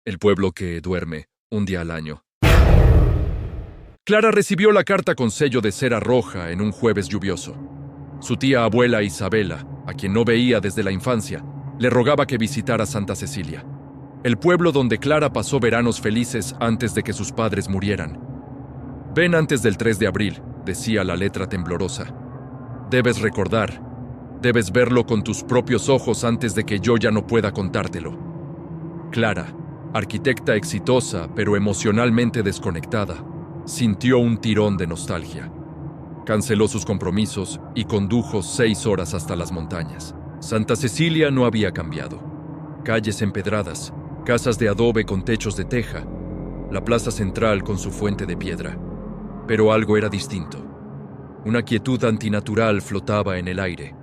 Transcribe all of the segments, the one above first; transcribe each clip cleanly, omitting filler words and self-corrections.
El pueblo que duerme un día al año. Clara recibió la carta con sello de cera roja en un jueves lluvioso. Su tía abuela Isabela, a quien no veía desde la infancia, le rogaba que visitara Santa Cecilia, el pueblo donde Clara pasó veranos felices antes de que sus padres murieran. «Ven antes del 3 de abril», decía la letra temblorosa. «Debes recordar, debes verlo con tus propios ojos antes de que yo ya no pueda contártelo». Clara, arquitecta exitosa pero emocionalmente desconectada, sintió un tirón de nostalgia. Canceló sus compromisos y condujo 6 horas hasta las montañas. Santa Cecilia no había cambiado. Calles empedradas, casas de adobe con techos de teja, la plaza central con su fuente de piedra. Pero algo era distinto. Una quietud antinatural flotaba en el aire.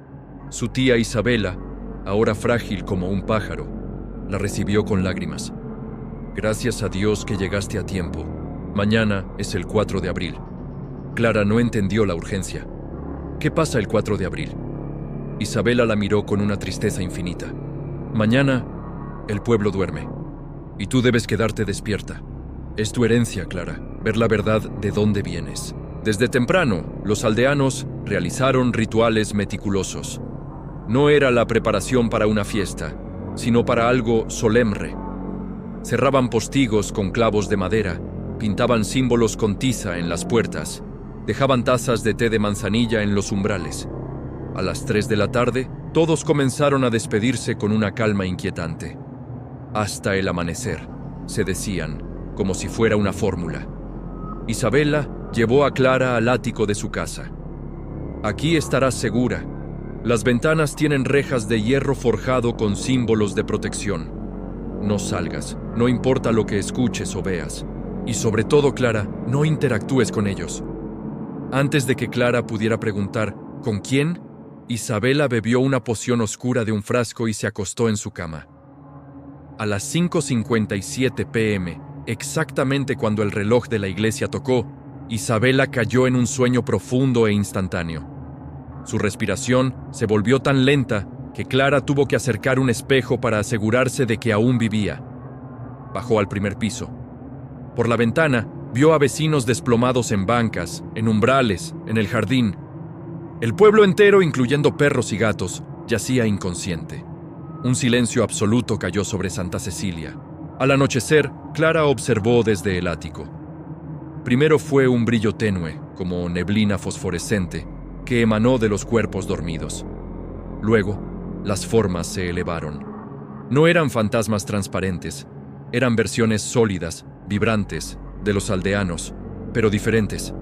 Su tía Isabela, ahora frágil como un pájaro, la recibió con lágrimas. «Gracias a Dios que llegaste a tiempo. Mañana es el 4 de abril». Clara no entendió la urgencia. «¿Qué pasa el 4 de abril?» Isabela la miró con una tristeza infinita. «Mañana el pueblo duerme, y tú debes quedarte despierta. Es tu herencia, Clara, ver la verdad de dónde vienes». Desde temprano, los aldeanos realizaron rituales meticulosos. No era la preparación para una fiesta, sino para algo solemne. Cerraban postigos con clavos de madera, pintaban símbolos con tiza en las puertas, dejaban tazas de té de manzanilla en los umbrales. A las 3 de la tarde, todos comenzaron a despedirse con una calma inquietante. «Hasta el amanecer», se decían, como si fuera una fórmula. Isabela llevó a Clara al ático de su casa. «Aquí estarás segura. Las ventanas tienen rejas de hierro forjado con símbolos de protección. No salgas, no importa lo que escuches o veas. Y sobre todo, Clara, no interactúes con ellos». Antes de que Clara pudiera preguntar ¿con quién?, Isabela bebió una poción oscura de un frasco y se acostó en su cama. A las 5:57 p.m., exactamente cuando el reloj de la iglesia tocó, Isabela cayó en un sueño profundo e instantáneo. Su respiración se volvió tan lenta que Clara tuvo que acercar un espejo para asegurarse de que aún vivía. Bajó al primer piso. Por la ventana, vio a vecinos desplomados en bancas, en umbrales, en el jardín. El pueblo entero, incluyendo perros y gatos, yacía inconsciente. Un silencio absoluto cayó sobre Santa Cecilia. Al anochecer, Clara observó desde el ático. Primero fue un brillo tenue, como neblina fosforescente, que emanó de los cuerpos dormidos. Luego, las formas se elevaron. No eran fantasmas transparentes, eran versiones sólidas, vibrantes, de los aldeanos, pero diferentes.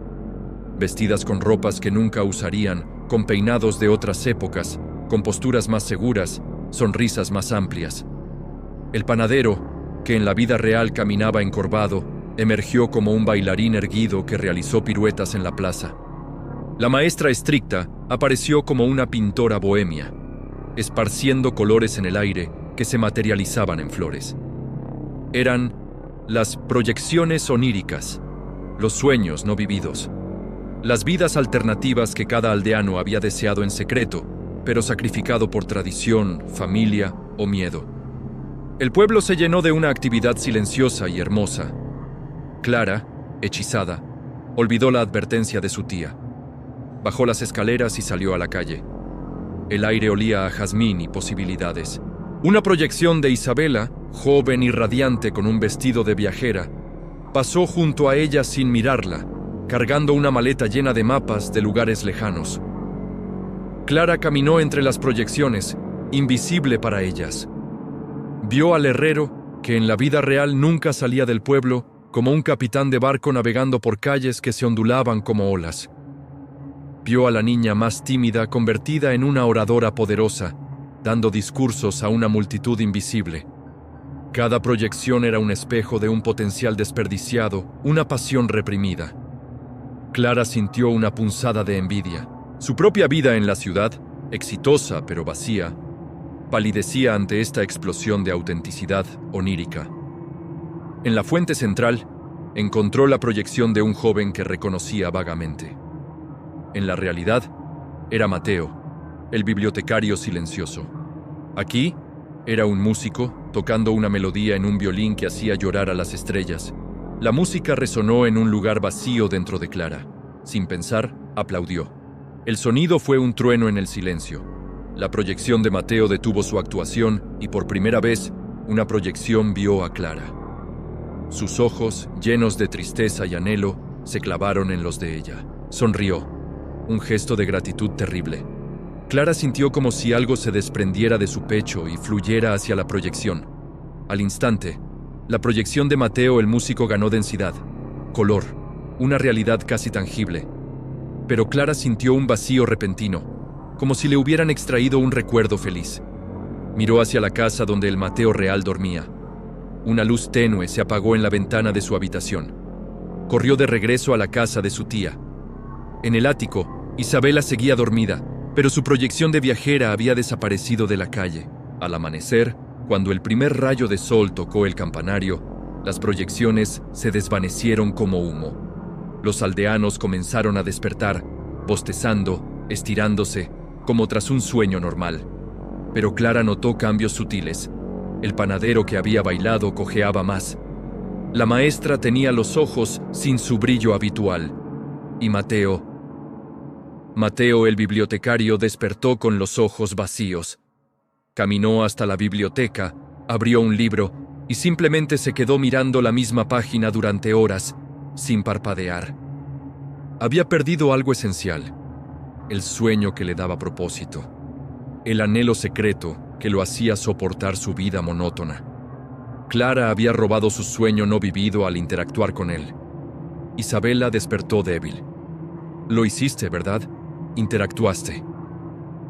Vestidas con ropas que nunca usarían, con peinados de otras épocas, con posturas más seguras, sonrisas más amplias. El panadero, que en la vida real caminaba encorvado, emergió como un bailarín erguido que realizó piruetas en la plaza. La maestra estricta apareció como una pintora bohemia, esparciendo colores en el aire que se materializaban en flores. Eran las proyecciones oníricas, los sueños no vividos, las vidas alternativas que cada aldeano había deseado en secreto, pero sacrificado por tradición, familia o miedo. El pueblo se llenó de una actividad silenciosa y hermosa. Clara, hechizada, olvidó la advertencia de su tía. Bajó las escaleras y salió a la calle. El aire olía a jazmín y posibilidades. Una proyección de Isabela, joven y radiante con un vestido de viajera, pasó junto a ella sin mirarla, cargando una maleta llena de mapas de lugares lejanos. Clara caminó entre las proyecciones, invisible para ellas. Vio al herrero, que en la vida real nunca salía del pueblo, como un capitán de barco navegando por calles que se ondulaban como olas. Vio a la niña más tímida convertida en una oradora poderosa, dando discursos a una multitud invisible. Cada proyección era un espejo de un potencial desperdiciado, una pasión reprimida. Clara sintió una punzada de envidia. Su propia vida en la ciudad, exitosa pero vacía, palidecía ante esta explosión de autenticidad onírica. En la fuente central, encontró la proyección de un joven que reconocía vagamente. En la realidad, era Mateo, el bibliotecario silencioso. Aquí, Era un músico tocando una melodía en un violín que hacía llorar a las estrellas. La música resonó en un lugar vacío dentro de Clara. Sin pensar, aplaudió. El sonido fue un trueno en el silencio. La proyección de Mateo detuvo su actuación y por primera vez, una proyección vio a Clara. Sus ojos, llenos de tristeza y anhelo, se clavaron en los de ella. Sonrió, un gesto de gratitud terrible. Clara sintió como si algo se desprendiera de su pecho y fluyera hacia la proyección. Al instante, la proyección de Mateo el músico ganó densidad, color, una realidad casi tangible. Pero Clara sintió un vacío repentino, como si le hubieran extraído un recuerdo feliz. Miró hacia la casa donde el Mateo real dormía. Una luz tenue se apagó en la ventana de su habitación. Corrió de regreso a la casa de su tía. En el ático, Isabela seguía dormida, pero su proyección de viajera había desaparecido de la calle. Al amanecer, cuando el primer rayo de sol tocó el campanario, las proyecciones se desvanecieron como humo. Los aldeanos comenzaron a despertar, bostezando, estirándose, como tras un sueño normal. Pero Clara notó cambios sutiles. El panadero que había bailado cojeaba más. La maestra tenía los ojos sin su brillo habitual. Y Mateo el bibliotecario despertó con los ojos vacíos. Caminó hasta la biblioteca, abrió un libro y simplemente se quedó mirando la misma página durante horas, sin parpadear. Había perdido algo esencial, el sueño que le daba propósito, el anhelo secreto que lo hacía soportar su vida monótona. Clara había robado su sueño no vivido al interactuar con él. Isabela despertó débil. Lo hiciste, ¿verdad? Interactuaste.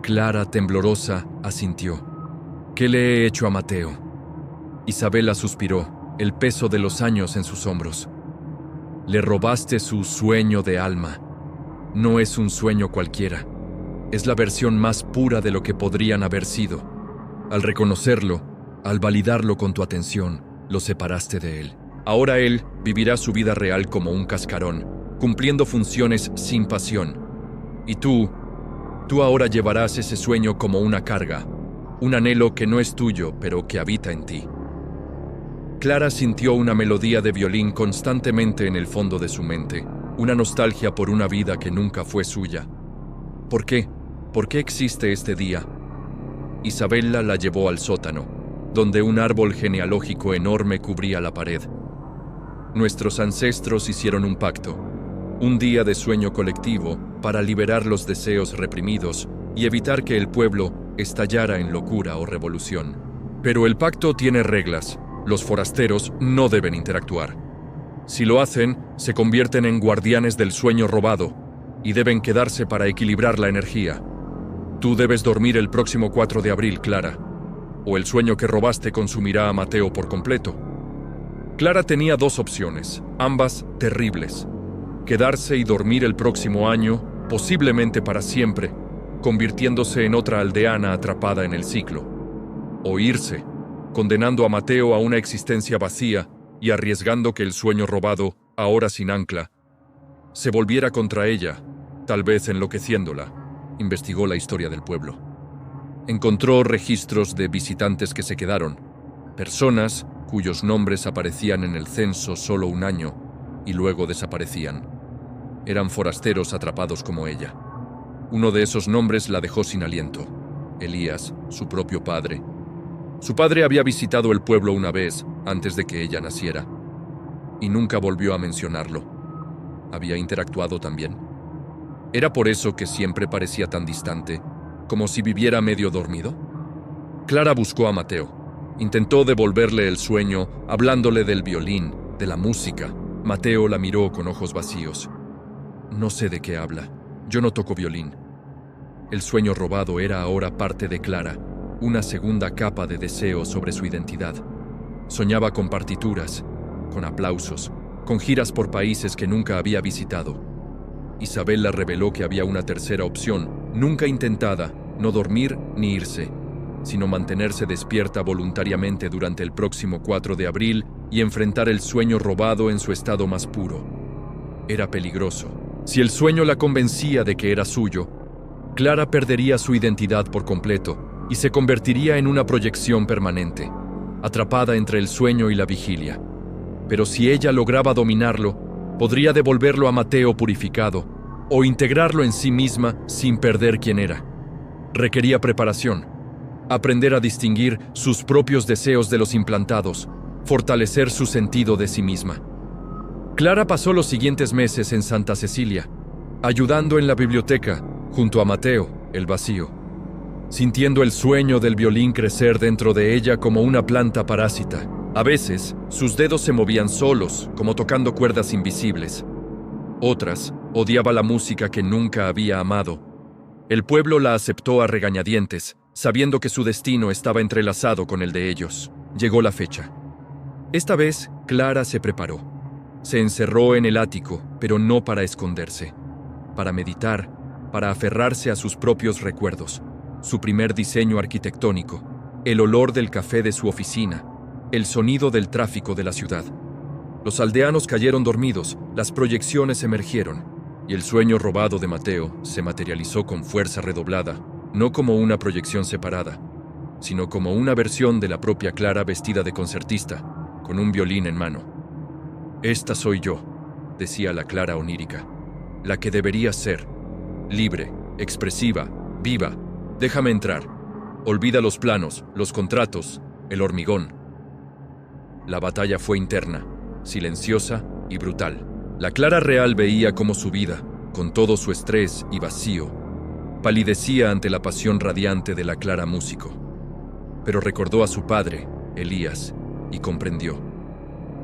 Clara, temblorosa, asintió. ¿Qué le he hecho a Mateo? Isabela suspiró, el peso de los años en sus hombros. Le robaste su sueño de alma. No es un sueño cualquiera. Es la versión más pura de lo que podrían haber sido. Al reconocerlo, al validarlo con tu atención, lo separaste de él. Ahora él vivirá su vida real como un cascarón, cumpliendo funciones sin pasión. Y tú ahora llevarás ese sueño como una carga, un anhelo que no es tuyo, pero que habita en ti. Clara sintió una melodía de violín constantemente en el fondo de su mente, una nostalgia por una vida que nunca fue suya. ¿Por qué? ¿Por qué existe este día? Isabela la llevó al sótano, donde un árbol genealógico enorme cubría la pared. Nuestros ancestros hicieron un pacto, un día de sueño colectivo para liberar los deseos reprimidos y evitar que el pueblo estallara en locura o revolución. Pero el pacto tiene reglas. Los forasteros no deben interactuar. Si lo hacen, se convierten en guardianes del sueño robado y deben quedarse para equilibrar la energía. Tú debes dormir el próximo 4 de abril, Clara, o el sueño que robaste consumirá a Mateo por completo. Clara tenía dos opciones, ambas terribles. Quedarse y dormir el próximo año, posiblemente para siempre, convirtiéndose en otra aldeana atrapada en el ciclo. O irse, condenando a Mateo a una existencia vacía y arriesgando que el sueño robado, ahora sin ancla, se volviera contra ella, tal vez enloqueciéndola. Investigó la historia del pueblo. Encontró registros de visitantes que se quedaron, personas cuyos nombres aparecían en el censo solo un año y luego desaparecían. Eran forasteros atrapados como ella. Uno de esos nombres la dejó sin aliento. Elías, su propio padre. Su padre había visitado el pueblo una vez, antes de que ella naciera, y nunca volvió a mencionarlo. ¿Había interactuado también? ¿Era por eso que siempre parecía tan distante, como si viviera medio dormido? Clara buscó a Mateo. Intentó devolverle el sueño, hablándole del violín, de la música. Mateo la miró con ojos vacíos. No sé de qué habla. Yo no toco violín. El sueño robado era ahora parte de Clara, una segunda capa de deseo sobre su identidad. Soñaba con partituras, con aplausos, con giras por países que nunca había visitado. Isabela reveló que había una tercera opción, nunca intentada, no dormir ni irse, sino mantenerse despierta voluntariamente durante el próximo 4 de abril y enfrentar el sueño robado en su estado más puro. Era peligroso. Si el sueño la convencía de que era suyo, Clara perdería su identidad por completo, y se convertiría en una proyección permanente, atrapada entre el sueño y la vigilia. Pero si ella lograba dominarlo, podría devolverlo a Mateo purificado o integrarlo en sí misma sin perder quién era. Requería preparación, aprender a distinguir sus propios deseos de los implantados, fortalecer su sentido de sí misma. Clara pasó los siguientes meses en Santa Cecilia, ayudando en la biblioteca, junto a Mateo, el vacío, sintiendo el sueño del violín crecer dentro de ella como una planta parásita. A veces, sus dedos se movían solos, como tocando cuerdas invisibles. Otras, odiaba la música que nunca había amado. El pueblo la aceptó a regañadientes, sabiendo que su destino estaba entrelazado con el de ellos. Llegó la fecha. Esta vez, Clara se preparó. Se encerró en el ático, pero no para esconderse. Para meditar, para aferrarse a sus propios recuerdos. Su primer diseño arquitectónico, el olor del café de su oficina, el sonido del tráfico de la ciudad. Los aldeanos cayeron dormidos, las proyecciones emergieron, y el sueño robado de Mateo se materializó con fuerza redoblada, no como una proyección separada, sino como una versión de la propia Clara vestida de concertista, con un violín en mano. «Esta soy yo», decía la Clara onírica, «la que debería ser, libre, expresiva, viva. Déjame entrar. Olvida los planos, los contratos, el hormigón». La batalla fue interna, silenciosa y brutal. La Clara real veía cómo su vida, con todo su estrés y vacío, palidecía ante la pasión radiante de la Clara músico. Pero recordó a su padre, Elías, y comprendió.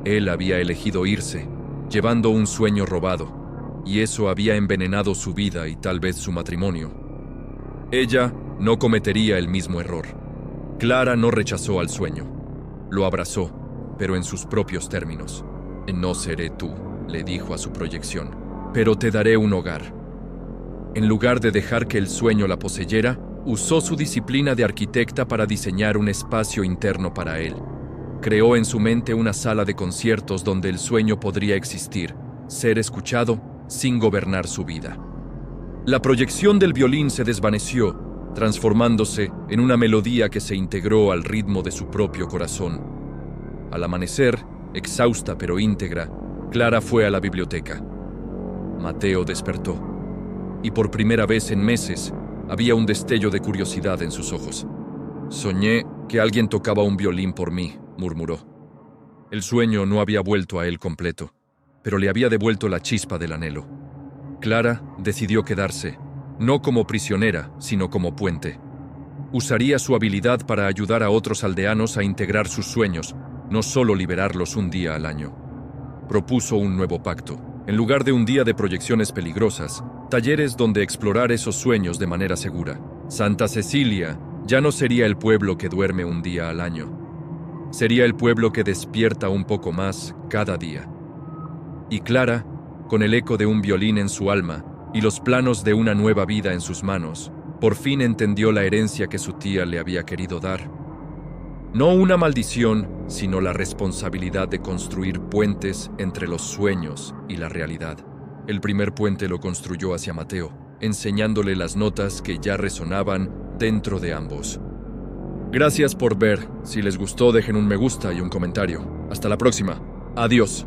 Él había elegido irse, llevando un sueño robado, y eso había envenenado su vida y tal vez su matrimonio. Ella no cometería el mismo error. Clara no rechazó al sueño. Lo abrazó, pero en sus propios términos. «No seré tú», le dijo a su proyección, «pero te daré un hogar». En lugar de dejar que el sueño la poseyera, usó su disciplina de arquitecta para diseñar un espacio interno para él. Creó en su mente una sala de conciertos donde el sueño podría existir, ser escuchado, sin gobernar su vida. La proyección del violín se desvaneció, transformándose en una melodía que se integró al ritmo de su propio corazón. Al amanecer, exhausta pero íntegra, Clara fue a la biblioteca. Mateo despertó, y por primera vez en meses había un destello de curiosidad en sus ojos. «Soñé que alguien tocaba un violín por mí», murmuró. El sueño no había vuelto a él completo, pero le había devuelto la chispa del anhelo. Clara decidió quedarse, no como prisionera, sino como puente. Usaría su habilidad para ayudar a otros aldeanos a integrar sus sueños, no solo liberarlos un día al año. Propuso un nuevo pacto. En lugar de un día de proyecciones peligrosas, talleres donde explorar esos sueños de manera segura. Santa Cecilia ya no sería el pueblo que duerme un día al año. Sería el pueblo que despierta un poco más cada día. Y Clara, con el eco de un violín en su alma y los planos de una nueva vida en sus manos, por fin entendió la herencia que su tía le había querido dar. No una maldición, sino la responsabilidad de construir puentes entre los sueños y la realidad. El primer puente lo construyó hacia Mateo, enseñándole las notas que ya resonaban dentro de ambos. Gracias por ver. Si les gustó, dejen un me gusta y un comentario. Hasta la próxima. Adiós.